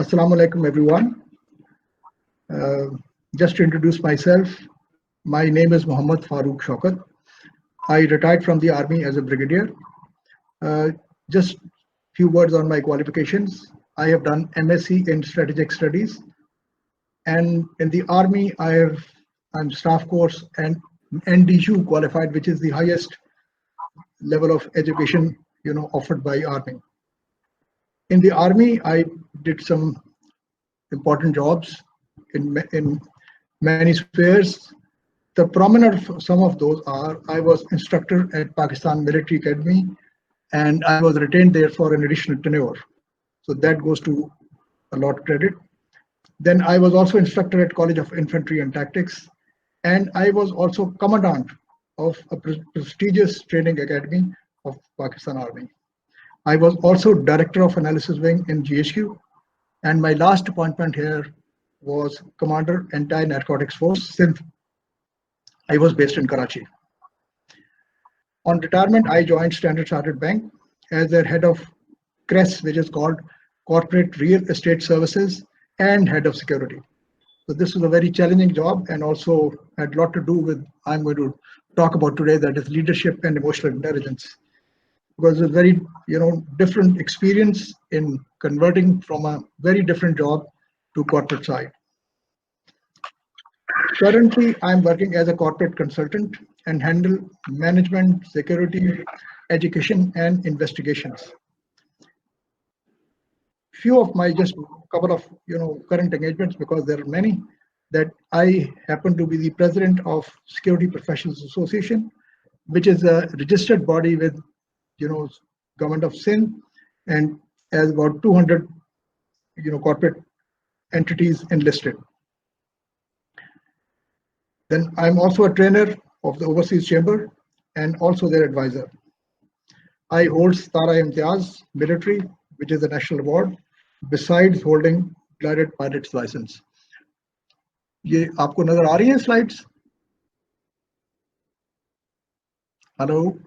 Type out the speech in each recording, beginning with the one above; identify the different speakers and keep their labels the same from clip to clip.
Speaker 1: Assalamu alaikum, everyone. Uh, just to introduce myself, my name is Muhammad Farooq Shaukat. I retired from the army as a brigadier. Uh, just few words on my qualifications. I have done MSc in strategic studies, and in the army, I'm staff course and NDU qualified, which is the highest level of education offered by army. In the army, I did some important jobs in many spheres. The prominent of some of those are I was instructor at Pakistan Military Academy, and I was retained there for an additional tenure. So that goes to a lot of credit. Then I was also instructor at College of Infantry and Tactics, and I was also commandant of a prestigious training academy of Pakistan Army. I was also director of analysis wing in GHQ, and my last appointment here was commander anti-narcotics force Sindh. I was based in Karachi. On retirement, I joined Standard Chartered Bank as their head of CRES, which is called Corporate Real Estate Services, and head of security. So this was a very challenging job and also had a lot to do with I'm going to talk about today, that is leadership and emotional intelligence. Because it's a very different experience in converting from a very different job to corporate side. Currently, I'm working as a corporate consultant and handle management, security, education, and investigations. Few of my just couple of current engagements, because there are many, that I happen to be the president of Security Professionals Association, which is a registered body with government of Sindh and has about 200 corporate entities enlisted. Then I'm also a trainer of the Overseas Chamber and also their advisor. I hold Tara Imtiaz Military, which is a national award, besides holding Glided Pilot's license. ये आपको नजर आ रही हैं slides? Hello?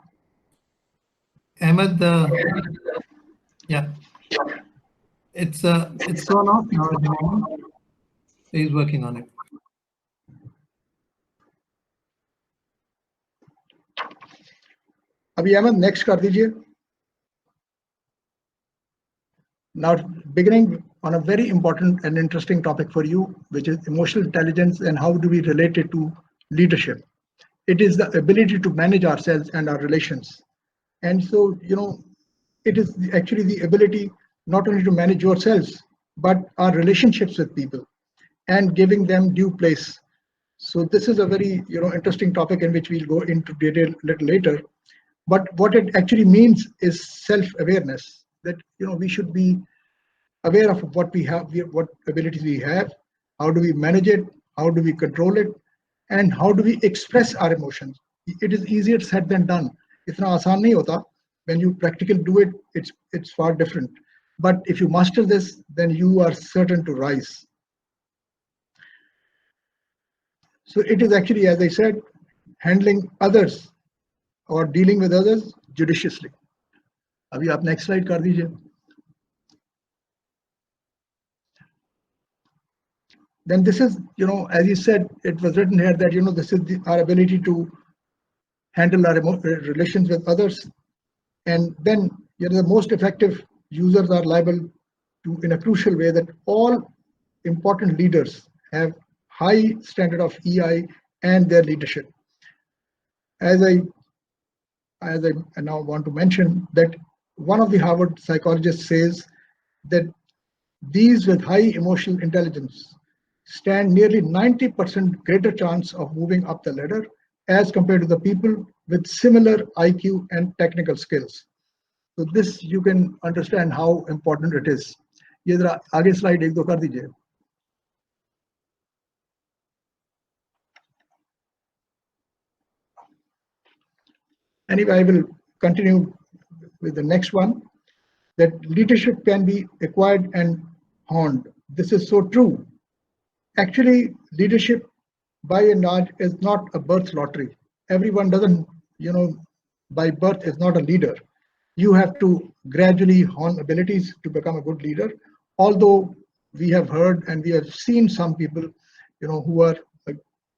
Speaker 2: Ahmed, yeah. It's gone off now at the moment. He's working on it.
Speaker 1: अभी Ahmad next कर दीजिए. Now, beginning on a very important and interesting topic for you, which is emotional intelligence and how do we relate it to leadership. It is the ability to manage ourselves and our relations. And so, it is actually the ability not only to manage yourselves, but our relationships with people and giving them due place. So this is a very, interesting topic in which we'll go into detail a little later. But what it actually means is self-awareness, that, we should be aware of what we have, what abilities we have, how do we manage it, how do we control it, and how do we express our emotions. It is easier said than done. Itna aasan nahi hota. When you practically do it, it's far different. But if you master this, then you are certain to rise. So it is actually, as I said, handling others or dealing with others judiciously. Abhi aap next slide kar dijiye. Then this is, as you said, it was written here that, this is our ability to handle our relations with others. And then, the most effective users are liable to, in a crucial way, that all important leaders have high standard of EI and their leadership. As I now want to mention that one of the Harvard psychologists says that these with high emotional intelligence stand nearly 90% greater chance of moving up the ladder as compared to the people with similar IQ and technical skills. So this you can understand how important it is. ये जरा आगे slide एक दो कर दीजिए. Anyway, I will continue with the next one, that leadership can be acquired and honed. This is so true. Actually, leadership by and large is not a birth lottery. Everyone doesn't, by birth is not a leader. You have to gradually hone abilities to become a good leader. Although we have heard and we have seen some people, who are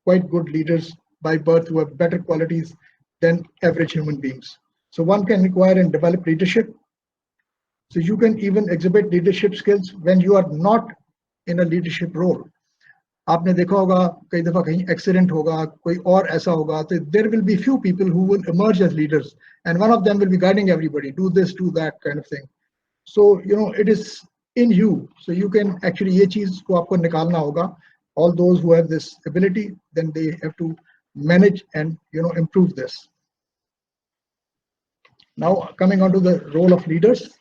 Speaker 1: quite good leaders by birth, who have better qualities than average human beings. So one can acquire and develop leadership. So you can even exhibit leadership skills when you are not in a leadership role. आपने देखा होगा कई दफा कहीं accident होगा, कोई और ऐसा होगा, तो there will be few people who will emerge as leaders, and one of them will be guiding everybody, do this, do that kind of thing. So it is in you, so you can actually ये चीज को आपको निकालना होगा. All those who have this ability, then they have to manage and improve this. Now coming on to the role of leaders,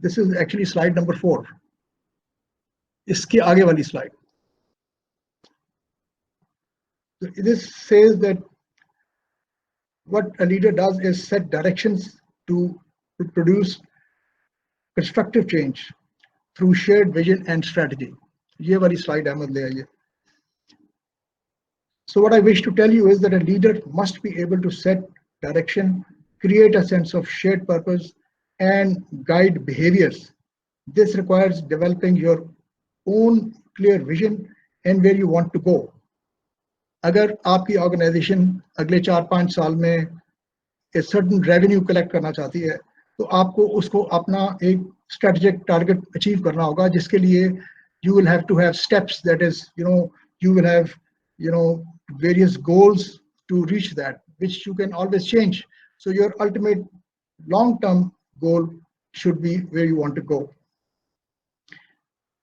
Speaker 1: this is actually slide number 4. इसके आगे वाली slide. So this says that what a leader does is set directions to produce constructive change through shared vision and strategy. ये वाली slide Ahmad ले आइए. So what I wish to tell you is that a leader must be able to set direction, create a sense of shared purpose, and guide behaviors. This requires developing your own clear vision and where you want to go. अगर आपकी organisation अगले 4-5 साल में a certain revenue collect करना चाहती है, तो आपको उसको अपना एक strategic target achieve करना होगा, जिसके लिए you will have to have steps, that is, you will have, various goals to reach that, which you can always change. So your ultimate long-term goal should be where you want to go.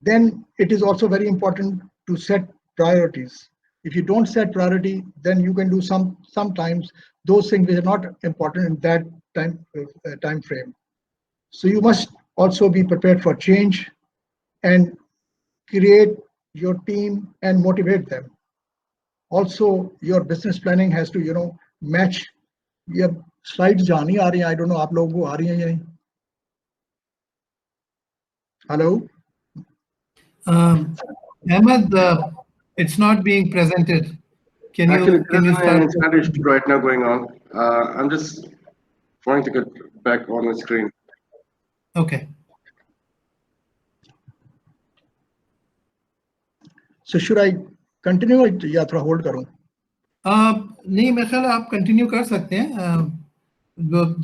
Speaker 1: Then it is also very important to set priorities. If you don't set priority, then you can do sometimes those things which are not important in that time frame. So you must also be prepared for change and create your team and motivate them. Also, your business planning has to, match. ये slides जहाँ नहीं आ रही हैं, I don't know आप लोगों को आ रही हैं या नहीं. Hello.
Speaker 2: Ahmed, it's not being presented. Can you start?
Speaker 3: It's not issue right now going on. I'm just trying to get back on the screen.
Speaker 2: Okay.
Speaker 1: So should I continue या थोड़ा hold करूं?
Speaker 2: नहीं, मेरे ख्याल आप continue कर सकते हैं.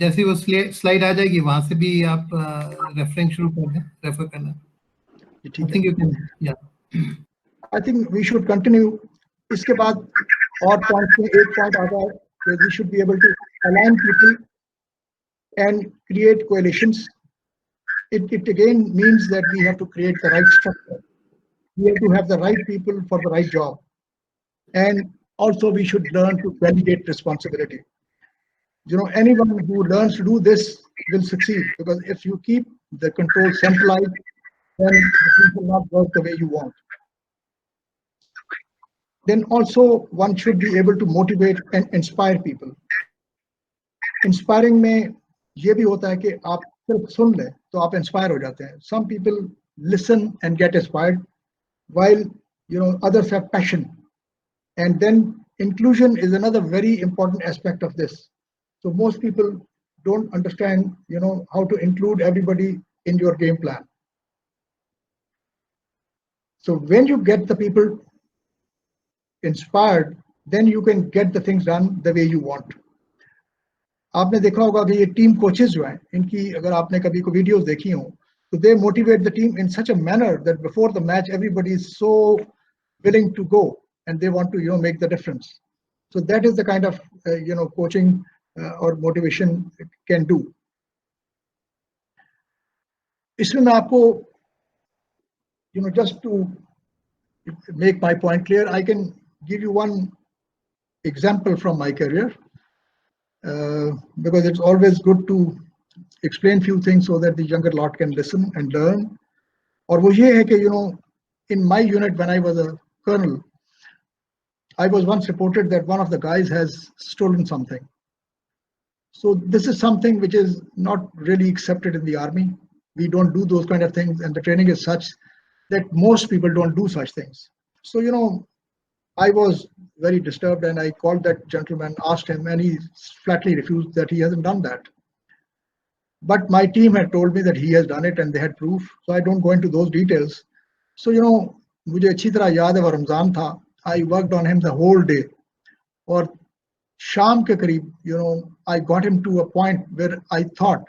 Speaker 2: जैसे वो स्लाइड आ जाएगी वहां से भी आप रेफरेंस शुरू कर दें, रेफर करना. I think you can, yeah.
Speaker 1: I think we should continue. इसके बाद और पॉइंट में एक पॉइंट आता है कि we should be able to align people and create coalitions. It again means that we have to create the right structure. We have to have the right people for the right job. And also we should learn to delegate responsibility. Anyone who learns to do this will succeed, because if you keep the control centralized, then the things will not work the way you want. Then also one should be able to motivate and inspire people. Inspiring में ये भी होता है कि आप सिर्फ सुन लें तो आप inspire हो जाते हैं. Some people listen and get inspired, while others have passion. And then inclusion is another very important aspect of this. So most people don't understand, how to include everybody in your game plan. So when you get the people inspired, then you can get the things done the way you want. आपने देखा होगा कि ये team coaches जो हैं, इनकी अगर आपने कभी को वीडियोस देखी हो, तो they motivate the team in such a manner that before the match everybody is so willing to go and they want to make the difference. So that is the kind of coaching or motivation can do. इसमें मैं आपको just to make my point clear, I can give you one example from my career, because it's always good to explain few things so that the younger lot can listen and learn. और वो ये है कि in my unit when I was a colonel, I was once reported that one of the guys has stolen something. So this is something which is not really accepted in the army. We don't do those kind of things, and the training is such that most people don't do such things. So I was very disturbed, and I called that gentleman, asked him, and he flatly refused that he hasn't done that. But my team had told me that he has done it and they had proof. So I don't go into those details. So you know मुझे अच्छी तरह याद है वो रमज़ान था. I worked on him the whole day, और शाम के करीब you know I got him to a point where I thought,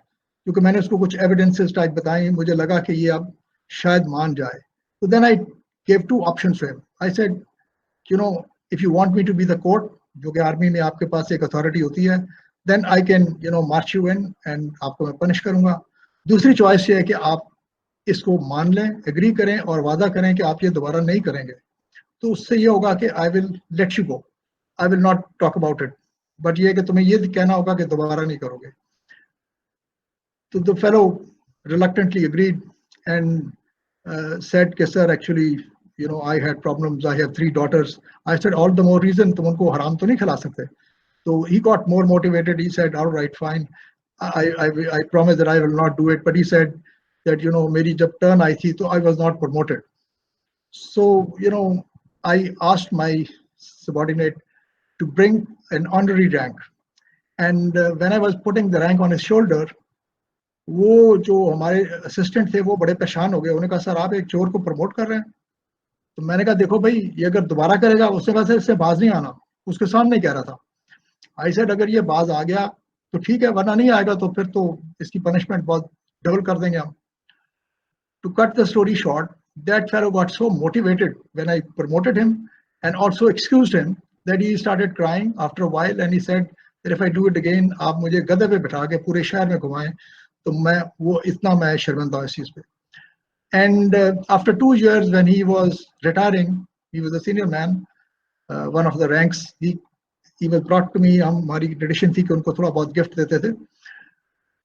Speaker 1: क्योंकि मैंने उसको कुछ एविडेंसेस टाइप बताए, मुझे लगा कि ये अब शायद मान जाए. तो then I gave two options to him. I said, you know, if you want me to be the court, जो कि आर्मी में आपके पास एक अथॉरिटी होती है, then I can you know march you in and आपको मैं पनिश करूंगा. दूसरी चॉइस ये है कि आप इसको मान लें, एग्री करें और वादा करें कि आप ये दोबारा नहीं करेंगे. तो उससे ये होगा कि I will let you go, I will not talk about it, but ये कि तुम्हें ये कहना होगा कि दोबारा नहीं करोगे. तो the fellow reluctantly agreed and said कि sir actually you know I had problems, I have 3 daughters. I said all the more reason, तुम उनको हराम तो नहीं खिला सकते. So he got more motivated. He said, all right, fine. I promise that I will not do it. But he said that, you know, मेरी जब turn आई थी, तो I was not promoted. So, you know, I asked my subordinate to bring an honorary rank. And when I was putting the rank on his shoulder, वो जो हमारे assistant थे वो बड़े परेशान हो गए. उन्होंने कहा, सर आप एक चोर को प्रमोट कर रहे हैं. तो मैंने कहा, देखो भाई, ये अगर दोबारा करेगा, उसने कहा सर इससे बाज नहीं आना. उसके सामने कह रहा था. आई सेड अगर ये बाज आ गया तो ठीक है, वरना नहीं आएगा तो फिर तो इसकी पनिशमेंट बहुत डबल कर देंगे हम. To cut the story short, that fellow got so motivated when I promoted him and also excused him that he started crying after a while, and he said that if I do it again, आप मुझे गधे पे बिठा के पूरे शहर में घुमाएं तो मैं शर्मिंदा हूं इस चीज पे. And after 2 years, when he was retiring, he was a senior man, one of the ranks. He was brought to me. हमारी tradition थी कि उनको थोड़ा बहुत gift देते थे.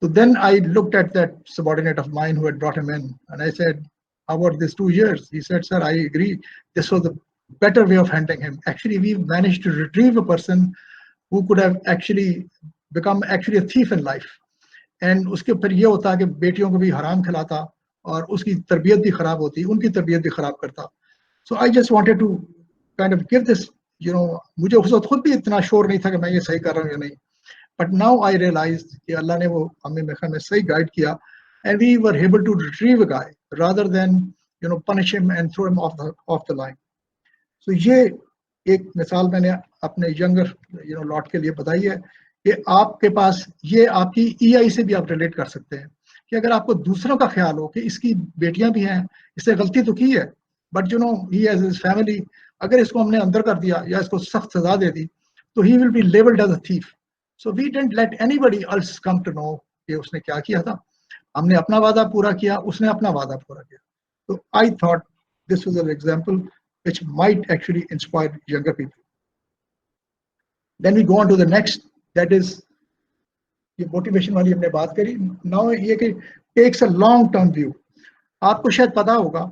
Speaker 1: So then I looked at that subordinate of mine who had brought him in, and I said, how about these 2 years? He said, sir, I agree. This was the better way of handling him. Actually, we managed to retrieve a person who could have actually become actually a thief in life. And उसके फिर ये होता कि बेटियों को भी हराम खिलाता और उसकी तरबियत भी खराब होती, उनकी तरबियत भी खराब करता. So I just wanted to kind of give this, you know, मुझे उस वक्त खुद भी इतना श्योर नहीं था कि मैं ये सही कर रहा हूँ या नहीं. But now I realized कि अल्लाह ने वो हमें में सही गाइड किया, and we were able to retrieve a guy rather than, you know, punish him and throw him off the line. So ये एक मिसाल मैंने अपने यंगर यू नो लॉट के लिए बताई है कि आपके पास ये आपकी EI से भी आप रिलेट कर सकते हैं कि अगर आपको दूसरों का ख्याल हो कि इसकी बेटियां भी हैं, इससे गलती तो की है, but you know he has his family, अगर इसको हमने अंदर कर दिया या इसको सख्त सजा दे दी तो he will be labelled as a thief. So we didn't let anybody else come to know कि उसने क्या किया था. हमने अपना वादा पूरा किया, उसने अपना वादा पूरा किया. तो I thought this was an example which might actually inspire younger people. Then we go on to the next, that is ये मोटिवेशन वाली हमने बात करी. नाउ ये कि takes a long term view. आपको शायद पता होगा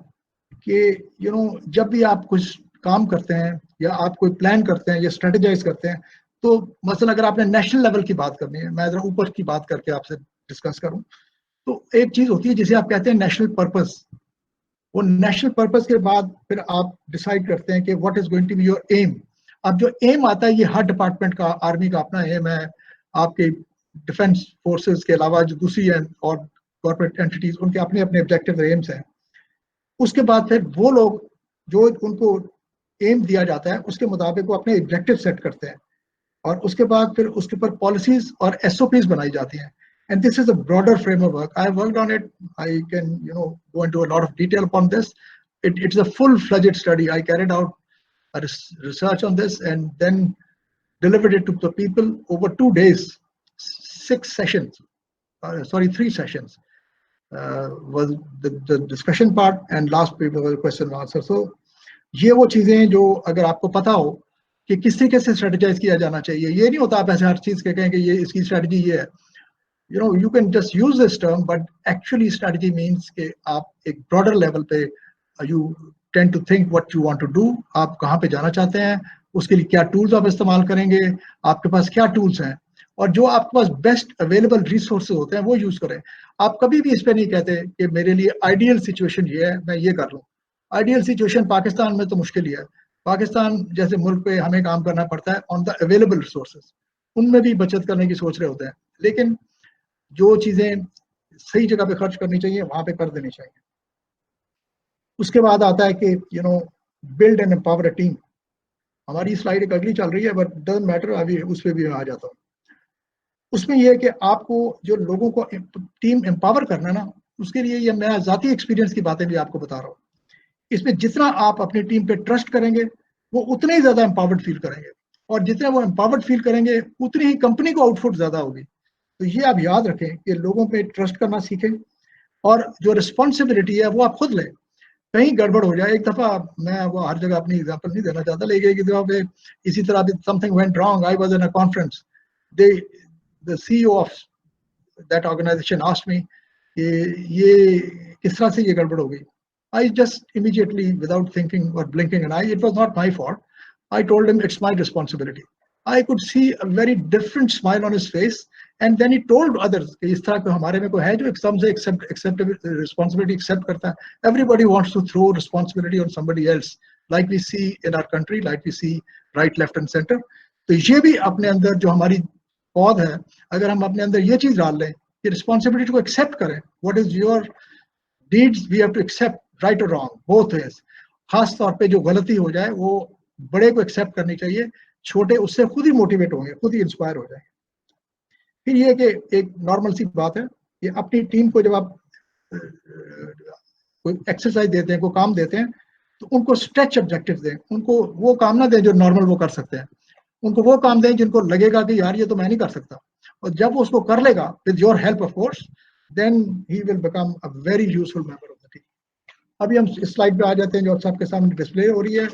Speaker 1: कि यू नो जब भी आप कुछ काम करते हैं या आप कोई प्लान करते हैं या स्ट्रेटेजाइज करते हैं, तो मसलन अगर आपने नेशनल लेवल की बात करनी है, मैं जरा ऊपर की बात करके आपसे डिस्कस करूं, तो एक चीज होती है जिसे आप कहते हैं नेशनल पर्पस. वो नेशनल पर्पस के बाद फिर आप डिसाइड करते हैं कि what is going to be your aim. अब जो एम आता है, ये हर डिपार्टमेंट का, आर्मी का अपना एम है, आपके डिफेंस फोर्सेस के अलावा जो दूसरी हैं और कॉर्पोरेट एंटिटीज, उनके अपने अपने ऑब्जेक्टिव एम्स हैं. उसके बाद फिर वो लोग जो उनको एम दिया जाता है उसके मुताबिक वो अपने ऑब्जेक्टिव सेट करते हैं, और उसके बाद फिर उसके ऊपर पॉलिसीज और SOPs बनाई जाती हैं. And this is a broader frame of work. I have worked on it. I can, you know, go into a lot of detail upon this. It's a full-fledged study. I carried out a research on this and then delivered it to the people over 2 days, 6 sessions. 3 sessions was the discussion part, and last paper was question and answer. So, ये वो चीजें हैं जो अगर आपको पता हो कि किस तरीके से स्ट्रेटेजाइज किया जाना चाहिए. ये नहीं होता आप ऐसे हर चीज के कहें कि ये इसकी स्ट्रेटजी ये है. You know, you can just use this term, but actually strategy means कि आप एक broader level पे you tend to think what you want to do, आप कहाँ पे जाना चाहते हैं, उसके लिए क्या tools आप इस्तेमाल करेंगे, आपके पास क्या tools हैं, और जो आपके पास best available resources होते हैं वो use करें. आप कभी भी इस पे नहीं कहते कि मेरे लिए ideal situation ये है, मैं ये कर लूँ. Ideal situation पाकिस्तान में तो मुश्किल ही है. पाकिस्तान जैसे मुल्क पे हमें काम करना पड़ता है on the available resources. उनमें भी बचत करने की सोच रहे होते हैं, लेकिन जो चीजें सही जगह पे खर्च करनी चाहिए वहां पे कर देनी चाहिए. उसके बाद आता है कि build and empower a team. हमारी स्लाइड एक अगली चल रही है, बट डजंट मैटर, अभी उस पर भी मैं आ जाता हूँ। उसमें यह है कि आपको जो लोगों को टीम एम्पावर करना ना, उसके लिए ये मैं ज़ाती एक्सपीरियंस की बातें भी आपको बता रहा हूँ। इसमें जितना आप अपनी टीम पे ट्रस्ट करेंगे वो उतने ही ज़्यादा एम्पावर्ड फील करेंगे, और जितने वो एम्पावर्ड फील करेंगे उतनी ही कंपनी को आउटपुट ज़्यादा होगी। तो ये आप याद रखें कि लोगों पे ट्रस्ट करना सीखें, और जो रिस्पॉन्सिबिलिटी है वो आप खुद लें। कहीं गड़बड़ हो जाए, एक दफ़ा, मैं वो हर जगह अपनी एग्जांपल नहीं देना चाहता, लेकिन एक दफ़ा पे इसी तरह भी something went wrong. I was in a conference, the CEO of that organisation asked me कि ये किस तरह से ये गड़बड़ हो गई। I just immediately, without thinking or blinking an eye, it was not my fault. I told him it's my responsibility. I could see a very different smile on his face, and then he told others कि इस तरह का हमारे में कोई है जो एकदम से accept responsibility accept करता है. Everybody wants to throw responsibility on somebody else, like we see in our country, like we see right, left, and center. तो ये भी अपने अंदर जो हमारी पौध है, अगर हम अपने अंदर ये चीज डाल लें कि रिस्पॉन्सिबिलिटी को एक्सेप्ट करें, what is your deeds we have to accept, right or wrong, both ways. खास तौर पे जो गलती हो जाए वो बड़े को एक्सेप्ट करनी चाहिए, छोटे उससे खुद ही मोटिवेट होंगे, खुद ही इंस्पायर हो जाएंगे। फिर ये कि एक नॉर्मल सी बात है, ये अपनी टीम को जब आप कोई एक्सरसाइज देते हैं, कोई काम देते हैं, तो उनको स्ट्रेच ऑब्जेक्टिव दें। उनको वो काम ना दें जो नॉर्मल वो कर सकते हैं, उनको वो काम दें जिनको लगेगा कि यार ये तो मैं नहीं कर सकता, और जब वो उसको कर लेगा with your help of course, then he will become a very useful member of the team. अभी हम इस स्लाइड पे आ जाते हैं जो सबके सामने डिस्प्ले हो रही है।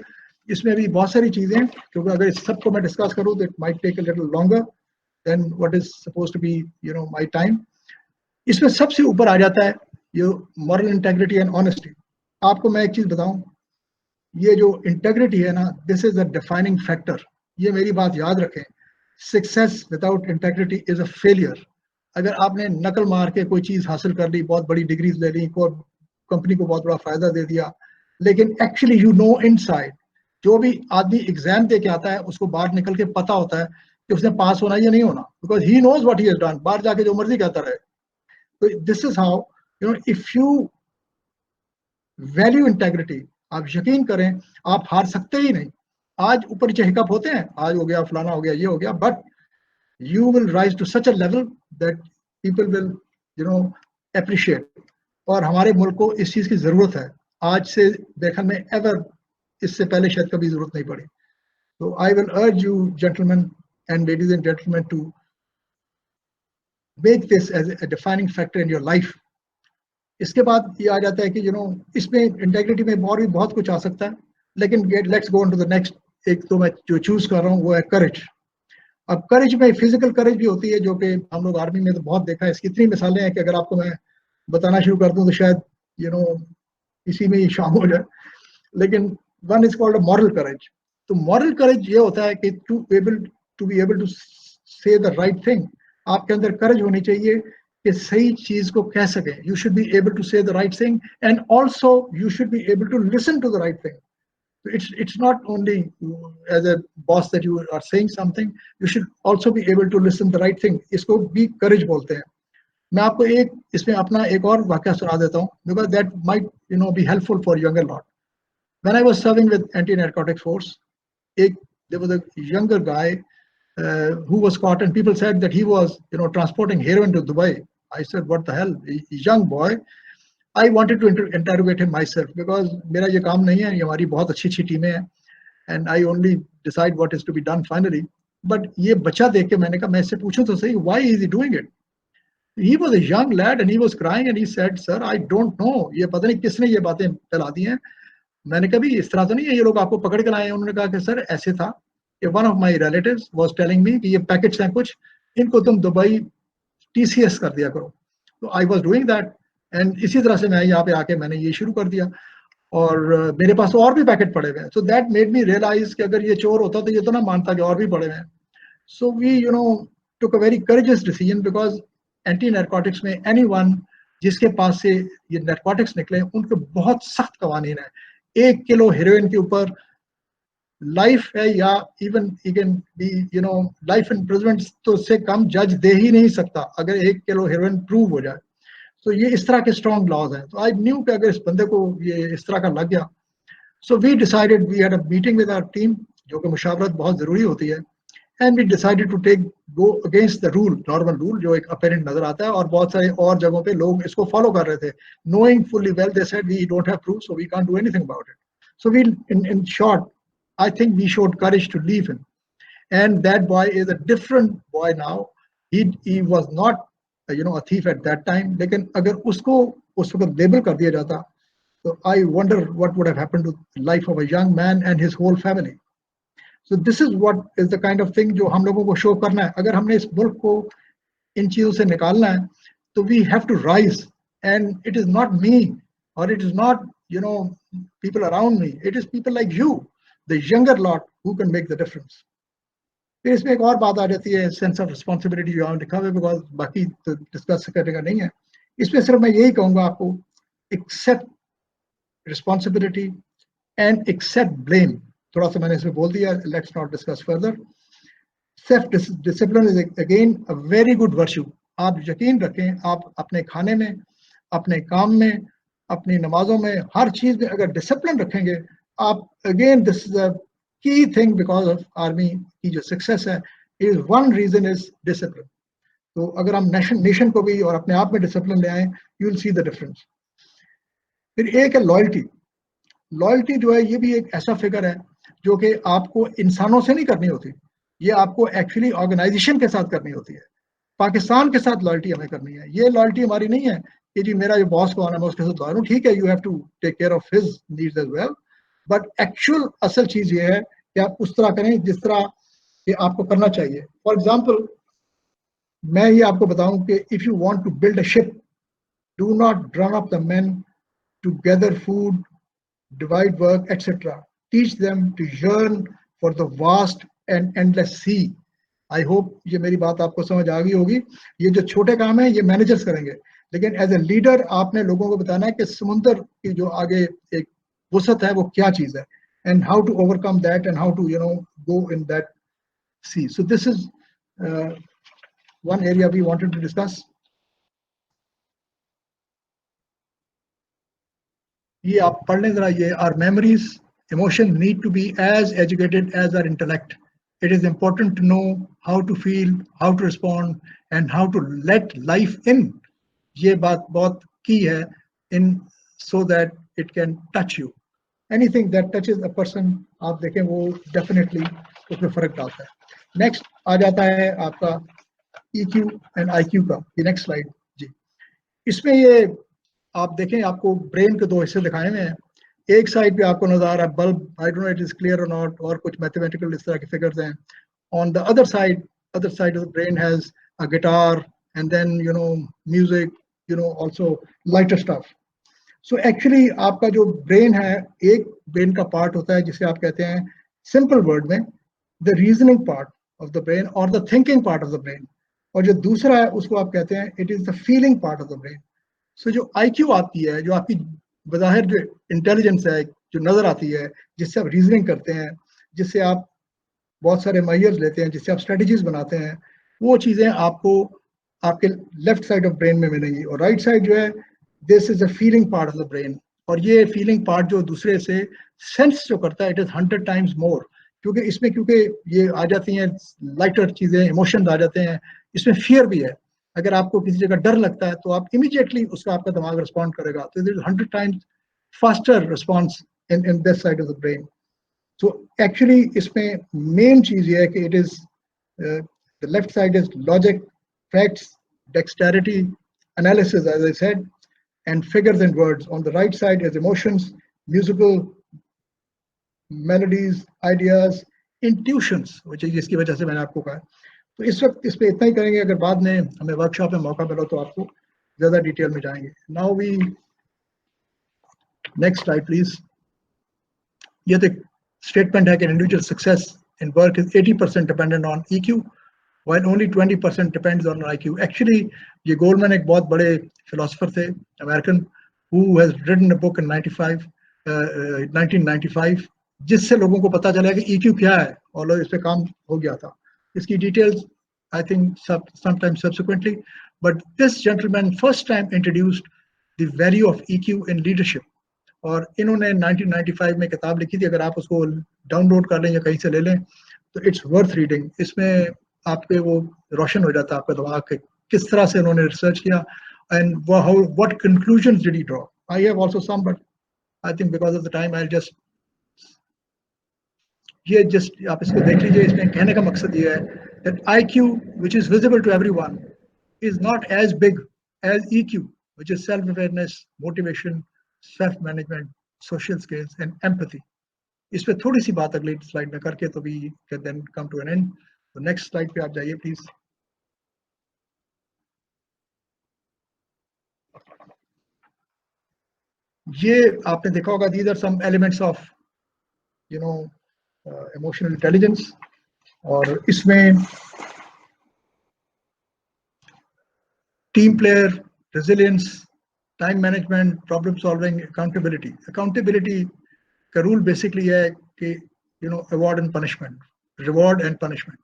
Speaker 1: इसमें भी बहुत सारी चीजें, क्योंकि अगर इस सबको मैं डिस्कस करूं तो it might take a little longer than what is supposed to be my time. इसमें सबसे ऊपर आ जाता है ये मॉरल इंटेग्रिटी एंड ऑनेस्टी। आपको मैं एक चीज बताऊं, ये जो इंटेग्रिटी है ना, this is a defining factor. ये मेरी बात याद रखें, success without integrity is a failure. अगर आपने नकल मार के कोई चीज हासिल कर ली, बहुत बड़ी डिग्रीज ले ली, कोई कंपनी को बहुत बड़ा फायदा दे दिया, लेकिन एक्चुअली यू नो इनसाइड, जो भी आदमी एग्जाम दे के आता है उसको बाहर निकल के पता होता है कि उसने पास होना या नहीं होना, because he knows what he has done. बाहर जाके जो मर्जी कहता रहे। तो this is how if you value integrity, आप यकीन करें आप हार सकते ही नहीं। आज ऊपर नीचे हिकअप होते हैं, आज हो गया, फलाना हो गया, ये हो गया, but you will rise to such a level that people will appreciate। और हमारे मुल्क को इस चीज की जरूरत है, आज से देखने में एवर, इससे पहले शायद कभी जरूरत नहीं पड़ी। तो I will urge you gentleman and ladies and gentleman to make this as a defining factor in your life. इसके बाद ये आ जाता है कि इसमें इंटेग्रिटी में और भी बहुत कुछ आ सकता है, लेकिन let's go on to the next. एक तो मैं जो चूज कर रहा हूँ वो है करेज। अब करेज में फिजिकल करेज भी होती है, जो कि हम लोग आर्मी में तो बहुत देखा है। इसकी इतनी मिसालें हैं कि अगर आपको मैं बताना शुरू कर दूं तो शायद इसी में ही शाम हो जाए। लेकिन one is called moral courage. तो मॉरल करेज ये होता है कि to be able to say the right thing. आपके अंदर करेज होनी चाहिए कि सही चीज को कह सके। You should be able to say the right thing, and also you should be able to listen to the right thing. It's not only as a boss that you are saying something, you should also be able to listen the right thing। इसको भी courage बोलते हैं। मैं आपको एक इसमें अपना एक और वाकया सुना देता हूँ, because that might be helpful for younger lot। When I was serving with anti-narcotics force, there was a younger guy who was caught, and people said that he was transporting heroin to Dubai। I said, what the hell, a young boy। I wanted to interrogate him myself, because मेरा ये काम नहीं है, ये हमारी बहुत अच्छी टीमें हैं, and I only decide what is to be done finally। But ये बच्चा देख के मैंने कहा मैं इससे पूछूं तो सही, why is he doing it? He was a young lad and he was crying and he said, sir, I don't know, ये पता नहीं किसने ये बातें फैला दी हैं। मैंने कहा भी इस तरह तो नहीं है, ये लोग आपको पकड़ के लाए हैं। उन्होंने कहा कि सर ऐसे था कि one of my relatives was telling me कि ये पैकेट्स हैं कुछ, इनको तुम दुबई TCS कर दिया करो। तो I was doing that, and इसी तरह से मैं यहाँ पे आके मैंने ये शुरू कर दिया, और मेरे पास और भी पैकेट पड़े हुए हैं। So that made me realise कि अगर ये चोर होता तो ये तो ना मानता कि और भी पड़े हुए हैं। So we took a very courageous decision, because anti narcotics में एनीवन जिसके पास से ये नारकोटिक्स निकले उनके बहुत सख्त कवानीन है। 1 किलो हेरोइन के ऊपर लाइफ है, या इवन लाइफ इम्प्रिजनमेंट तो उससे कम जज दे ही नहीं सकता अगर 1 किलो हेरोइन प्रूव हो जाए। तो ये इस तरह के स्ट्रॉन्ग लॉज हैं. तो आई न्यू कि अगर इस बंदे को ये इस तरह का लग गया, so we decided, we had a meeting with our team, जो कि मुशावरत बहुत ज़रूरी होती है, and we decided to go against the rule, normal rule जो एक अपेरेंट नजर आता है, और बहुत सारे और जगहों पे लोग इसको फॉलो कर रहे थे, knowing fully well they said we don't have proof, so we can't do anything about it. So we in short, I think we showed courage to leave him, and that boy is a different boy now. He was not a thief at that time, लेकिन अगर उसको उस वक्त label कर दिया जाता, so I wonder what would have happened to the life of a young man and his whole family. So this is what is the kind of thing जो हम लोगों को शो करना है. अगर हमने इस मुल्क को इन चीजों से निकालना है, तो we have to rise, and it is not me, or it is not people around me, it is people like you, the younger lot, who can make the difference. फिर इसमें एक और बात आ जाती है, सेंस ऑफ रिस्पॉन्सिबिलिटी, जो यहाँ लिखा हुआ है, बिकॉज बाकी तो डिस्कस करने का नहीं है. इसमें सिर्फ मैं यही कहूँगा आपको, accept responsibility and accept blame. थोड़ा सा मैंने इसमें बोल दिया, let's not discuss further. Self discipline is again a very good virtue. आप यकीन रखें, आप अपने खाने में, अपने काम में, अपनी नमाजों में, हर चीज़ में अगर डिसिप्लिन रखेंगे आप, again this is a key thing because of army की जो सक्सेस है, is one reason is discipline. तो अगर हम नेशन को भी और अपने आप में डिसिप्लिन ले आए, you will see the difference. फिर एक है लॉयल्टी. लॉयल्टी जो है, ये भी एक ऐसा फिगर है जो कि आपको इंसानों से नहीं करनी होती, ये आपको एक्चुअली ऑर्गेनाइजेशन के साथ करनी होती है. पाकिस्तान के साथ लॉयल्टी हमें करनी है. ये लॉयल्टी हमारी नहीं है कि जी मेरा जो बॉस को आना मैं उसके साथ लॉयल हूँ. ठीक है, you have to take care of his needs as well, but actual असल चीज ये है कि आप उस तरह करें जिस तरह ये आपको करना चाहिए. फॉर एग्जाम्पल, मैं ये आपको बताऊं कि if you want to build a ship, do not drum up the men to gather food, divide work et cetera. Teach them to yearn for the vast and endless sea. I hope ये मेरी बात आपको समझ आ गई होगी. ये जो छोटे काम है ये मैनेजर्स करेंगे, लेकिन एज ए लीडर आपने लोगों को बताना है कि समुंदर की जो आगे एक वसत है वो क्या चीज है, and how to overcome that, and how to go in that sea. So this is one area we wanted to discuss. ये आप पढ़ लें जरा. ये our memories, emotion need to be as educated as our intellect. It is important to know how to feel, how to respond, and how to let life in. ये बात बहुत की है in, so that it can touch you. Anything that touches a person, आप देखें वो definitely उसमें फर्क डालता है. नेक्स्ट आ जाता है आपका EQ एंड IQ का. ये नेक्स्ट स्लाइड जी. इसमें ये आप देखें, आपको ब्रेन के दो हिस्से दिखाए हुए हैं. एक साइड पे आपको नजर आ रहा है bulb, I don't know it is clear or not, और कुछ मैथमेटिकल इस तरह के फिगर्स हैं. On the other side of the brain has a guitar, and then music, also lighter stuff. So actually आपका जो ब्रेन है, एक ब्रेन का पार्ट होता है जिसे आप कहते हैं सिंपल वर्ड में the reasoning part of the brain और the thinking part of the brain, और जो दूसरा है उसको आप कहते हैं it is the feeling part of the brain. So जो IQ आती है, जो आपकी बज़ाहिर जो इंटेलिजेंस है जो नजर आती है, जिससे आप रीजनिंग करते हैं, जिससे आप बहुत सारे मायर्स लेते हैं, जिससे आप स्ट्रेटजीज बनाते हैं, वो चीजें आपको आपके लेफ्ट साइड ऑफ ब्रेन में मिलेंगी. और राइट साइड जो है, this is a feeling part of the brain. और ये फीलिंग पार्ट जो दूसरे से सेंस जो करता है, इट इज 100 टाइम्स मोर, क्योंकि ये आ जाती हैं लाइटर चीजें, इमोशंस आ जाते हैं. इसमें फियर भी है. अगर आपको किसी जगह डर लगता है तो आप इमीडिएटली उसका आपका दिमाग रिस्पॉन्ड करेगा. तो it is 100 times faster response in this side of the brain. So actually इसमें मेन चीज ये है कि it is the left side is logic, facts, dexterity, analysis, as I said, and figures and words. On the right side is emotions, musical melodies, ideas, intuitions, which is जिसकी वजह से मैंने आपको कहा. तो इस वक्त इस पे इतना ही करेंगे. अगर बाद में हमें वर्कशॉप में मौका मिला तो आपको ज्यादा डिटेल में जाएंगे. Now we next slide please. ये तो स्टेटमेंट है कि individual success in work is 80% dependent on EQ, while only 20% depends on IQ. Actually, ये गोल्डमैन एक बहुत बड़े फिलोसोफर थे, American, who has written a book in 1995, जिससे लोगों को पता चला कि EQ क्या है और लोग इस पे काम हो गया था. इसकी details I think sometime subsequently, but this gentleman first time introduced the value of EQ in leadership. और इन्होंने 1995 में किताब लिखी थी, अगर आप उसको डाउनलोड कर लें या कहीं से ले लें तो इट्स वर्थ रीडिंग. इसमें आपके वो रोशन हो जाता है आपका दिमाग के किस तरह से उन्होंने रिसर्च किया and what conclusions did he draw. I have also some, but I think because of the time I'll just आप इसको देख लीजिए. इसमें कहने का मकसद ये है that IQ which is visible to everyone is not as big as EQ, which is self-awareness, motivation, self-management, social skills and empathy. इस पे थोड़ी सी बात अगली स्लाइड में करके तो we can then come to an end. तो नेक्स्ट स्लाइड पे आप जाइए प्लीज. ये आपने देखा होगा, these are some elements of emotional intelligence. और इसमें team player, resilience, time management, problem solving, accountability. Accountability का रूल बेसिकली है कि award and punishment, reward and punishment.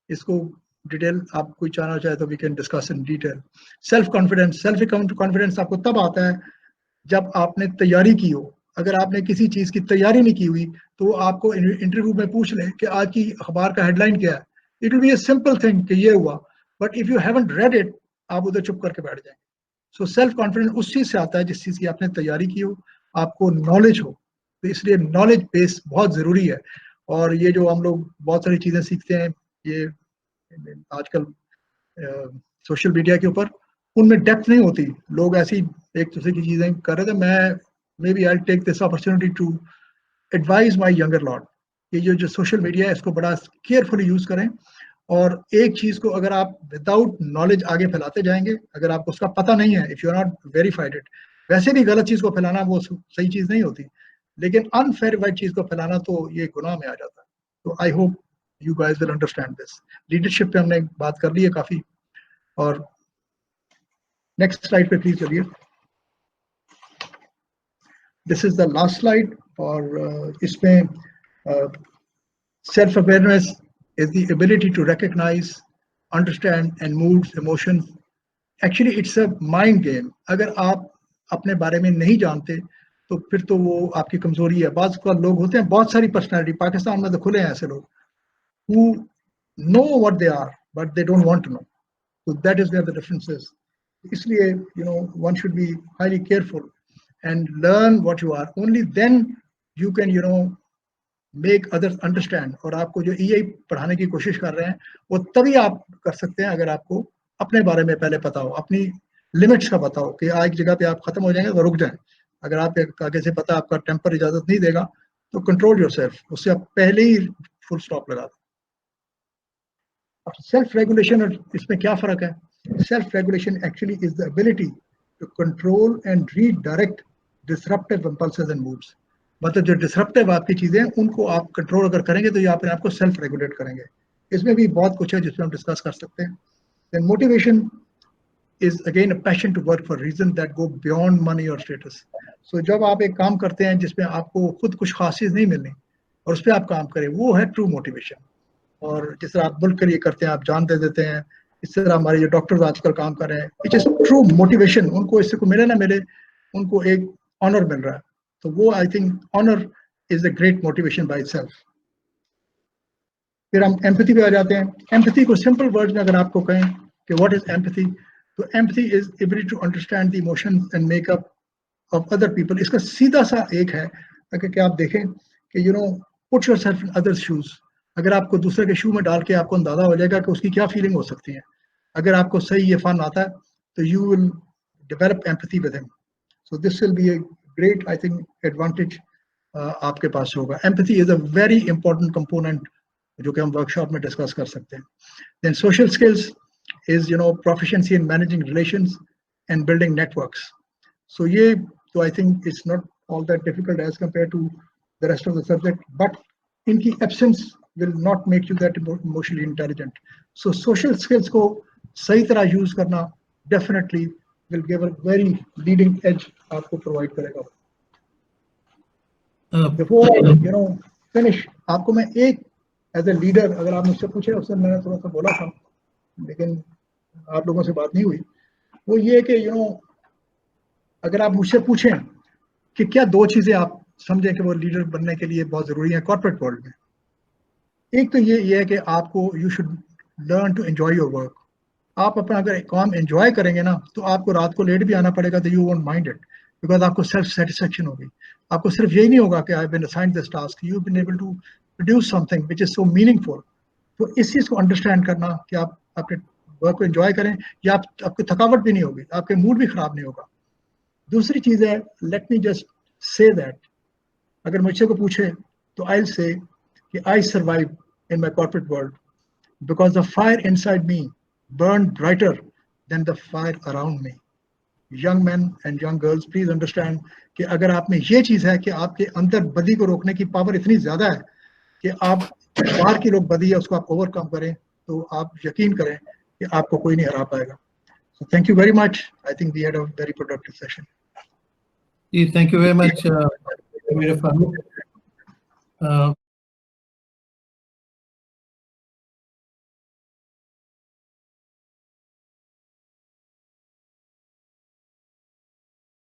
Speaker 1: इसको डिटेल आप कोई जानना चाहे तो we can discuss in detail. Self confidence. Self confidence आपको तब आता है जब आपने तैयारी की हो. अगर आपने किसी चीज की तैयारी नहीं की हुई तो आपको इंटरव्यू में पूछ ले कि आज की अखबार का हेडलाइन क्या है, it will be a simple thing कि ये हुआ, but if you haven't read it आप उधर चुप करके बैठ जाएंगे. सो सेल्फ कॉन्फिडेंस उस चीज से आता है जिस चीज की आपने तैयारी की हो, आपको नॉलेज हो. तो इसलिए नॉलेज बेस बहुत जरूरी है. और ये जो हम लोग बहुत सारी चीजें सीखते हैं ये आजकल सोशल मीडिया के ऊपर, उनमें डेप्थ नहीं होती. लोग ऐसी एक दूसरे की चीजें कर रहे थे. मैं maybe I take this opportunity to advise my younger lot कि ये जो सोशल मीडिया है इसको बड़ा केयरफुली यूज करें. और एक चीज को अगर आप विदाउट नॉलेज आगे फैलाते जाएंगे, अगर आपको उसका पता नहीं है, if you are not verified it, वैसे भी गलत चीज को फैलाना वो सही चीज नहीं होती, लेकिन अनवेरीफाइड चीज को फैलाना तो ये गुनाह में आ जाता है. तो I hope you guys will understand this. Leadership पे हमने बात कर ली है काफी. और नेक्स्ट स्लाइड पे प्लीज चलिए. This is the last slide. और इसमें self awareness is the ability to recognize, understand and move emotions. Actually it's a mind game. अगर आप अपने बारे में नहीं जानते तो फिर तो वो आपकी कमजोरी है. बात लोग होते हैं, बहुत सारी पर्सनालिटी पाकिस्तान में तो खुले हैं ऐसे लोग who know what they are but they don't want to know. So that is where the difference is. इसलिए one should be highly careful and learn what you are. Only then you can make others understand. और आपको जो EI पढ़ाने की कोशिश कर रहे हैं वो तभी आप कर सकते हैं अगर आपको अपने बारे में पहले पता हो, अपनी लिमिट्स का पता हो कि आज जगह पे आप खत्म हो जाएंगे तो रुक जाएं. अगर आप आगे से पता आपका टेम्पर इजाजत नहीं देगा तो कंट्रोल योरसेल्फ, उससे आप पहले ही फुल स्टॉप लगा दो. अब सेल्फ रेगुलेशन और इसमें क्या फर्क है? Self regulation actually is the ability to control and redirect disruptive impulses and moods. मतलब जो डिसरप्टिव आपकी चीजें उनको आप कंट्रोल अगर करेंगे तो ये अपने आप को सेल्फ रेगुलेट करेंगे. इसमें भी बहुत कुछ है जिसमें हम डिस्कस कर सकते हैं. Then motivation is again a passion to work for reason that go beyond money or status. So जब आप एक काम करते हैं जिसमें आपको खुद कुछ खास चीज नहीं मिलनी और उस पर आप काम करें, वो है ट्रू मोटिवेशन. और जिस तरह आप मुल्क के लिए करते हैं, आप जान दे देते हैं, इस तरह हमारे जो डॉक्टर्स आजकल काम कर रहे हैं, इट इज ट्रू मोटिवेशन. उनको इससे को मिले ना मिले, उनको एक ऑनर मिल रहा है. तो वो I think honour is a great motivation by itself. फिर हम एम्पैथी पे आ जाते हैं. एम्पैथी को सिंपल वर्ड्स में अगर आपको कहें कि व्हाट इज एम्पैथी, तो empathy is ability to understand the emotions and makeup of other people. इसका सीधा सा एक है कि आप देखें कि put yourself in others shoes. अगर आपको दूसरे के शू में डाल के आपको अंदाजा हो जाएगा कि उसकी क्या फीलिंग हो सकती है. अगर आपको सही ये फन आता है तो you will develop empathy with him. So this will be a great, I think, advantage आपके पास होगा. Empathy is a very important component जो कि हम वर्कशॉप में डिस्कस कर सकते हैं. Then social skills is proficiency in managing relations and building networks. So ये तो I think it's not all that difficult as compared to the rest of the subject, but इनकी absence will not make you that emotionally intelligent. So social skills को सही तरह use करना definitely will give a very leading edge आपको provide करेगा. Before finish, आपको मैं एक as a leader, अगर आप मुझसे पूछे, उससे मैंने थोड़ा सा बोला था, लेकिन आप लोगों से बात नहीं हुई, वो ये कि अगर आप मुझसे पूछें कि क्या 2 चीजें आप समझें कि वो लीडर बनने के लिए बहुत जरूरी है कॉर्पोरेट वर्ल्ड में, एक तो ये है कि आपको you should learn to enjoy your work. आप अपना अगर काम एंजॉय करेंगे ना, तो आपको रात को लेट भी आना पड़ेगा तो you won't mind it, because आपको सेल्फ सेटिस्फेक्शन होगी। आपको सिर्फ यही नहीं होगा कि I have been assigned this task, you have been able to produce something which is so meaningful. तो इस चीज को अंडरस्टैंड करना कि आप अपने वर्क को एंजॉय करें, या आपको थकावट भी नहीं होगी, आपके मूड भी खराब नहीं होगा। दूसरी चीज है, let me just say that, अगर मुझसे को पूछे तो आई विल से कि I survive in my corporate world because the fire inside me burned brighter than the fire around me. Young men and young girls, please understand कि अगर आप में ये चीज है कि आपके अंदर बदी को रोकने की पावर इतनी ज्यादा है कि आप बाहर की लोग बदी है उसको आप ओवरकम करें, तो आप यकीन करें कि आपको कोई नहीं हरा पाएगा। So thank you very much. I think we had a very productive session.
Speaker 2: Thank you very much, Amir Farooq.